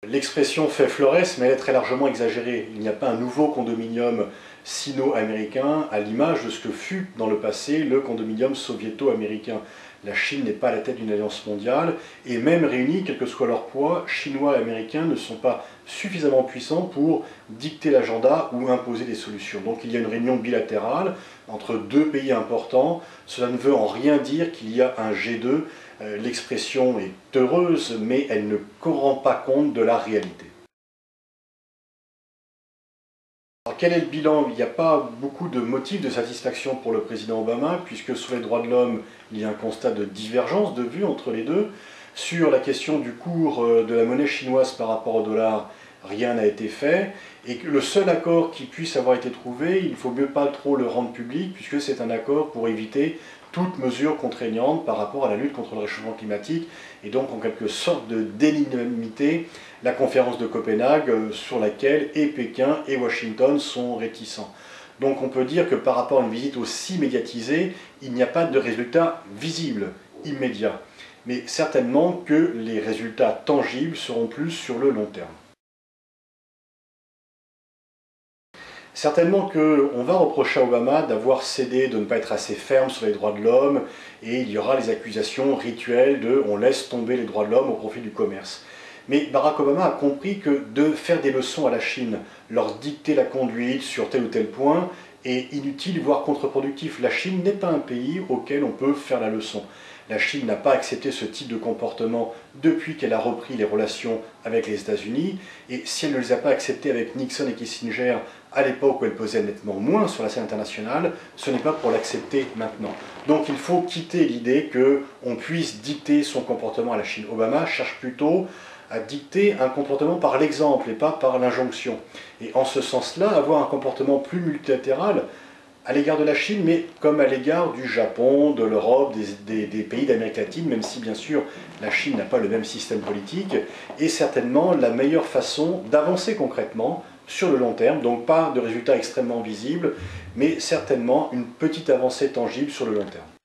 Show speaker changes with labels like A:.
A: L'expression fait Flores, mais elle est très largement exagérée. Il n'y a pas un nouveau condominium sino-américain à l'image de ce que fut dans le passé le condominium soviéto-américain. La Chine n'est pas à la tête d'une alliance mondiale, et même réunis, quel que soit leur poids, Chinois et Américains ne sont pas suffisamment puissants pour dicter l'agenda ou imposer des solutions. Donc il y a une réunion bilatérale entre deux pays importants. Cela ne veut en rien dire qu'il y a un G2. L'expression est heureuse, mais elle ne rend pas compte de la réalité. Alors, quel est le bilan? Il n'y a pas beaucoup de motifs de satisfaction pour le président Obama, puisque sur les droits de l'homme, il y a un constat de divergence de vue entre les deux. Sur la question du cours de la monnaie chinoise par rapport au dollar, rien n'a été fait. Et que le seul accord qui puisse avoir été trouvé, il ne faut mieux pas trop le rendre public, puisque c'est un accord pour éviter toute mesure contraignante par rapport à la lutte contre le réchauffement climatique, et donc en quelque sorte de délimiter la conférence de Copenhague sur laquelle et Pékin et Washington sont réticents. Donc on peut dire que par rapport à une visite aussi médiatisée, il n'y a pas de résultat visible, immédiat. Mais certainement que les résultats tangibles seront plus sur le long terme. Certainement qu'on va reprocher à Obama d'avoir cédé, de ne pas être assez ferme sur les droits de l'homme, et il y aura les accusations rituelles de « on laisse tomber les droits de l'homme au profit du commerce ». Mais Barack Obama a compris que de faire des leçons à la Chine, leur dicter la conduite sur tel ou tel point, est inutile, voire contre-productif. La Chine n'est pas un pays auquel on peut faire la leçon. La Chine n'a pas accepté ce type de comportement depuis qu'elle a repris les relations avec les États-Unis, et si elle ne les a pas acceptés avec Nixon et Kissinger à l'époque où elle pesait nettement moins sur la scène internationale, ce n'est pas pour l'accepter maintenant. Donc il faut quitter l'idée qu'on puisse dicter son comportement à la Chine. Obama cherche plutôt à dicter un comportement par l'exemple et pas par l'injonction. Et en ce sens-là, avoir un comportement plus multilatéral à l'égard de la Chine, mais comme à l'égard du Japon, de l'Europe, des pays d'Amérique latine, même si bien sûr la Chine n'a pas le même système politique, est certainement la meilleure façon d'avancer concrètement sur le long terme, donc pas de résultats extrêmement visibles, mais certainement une petite avancée tangible sur le long terme.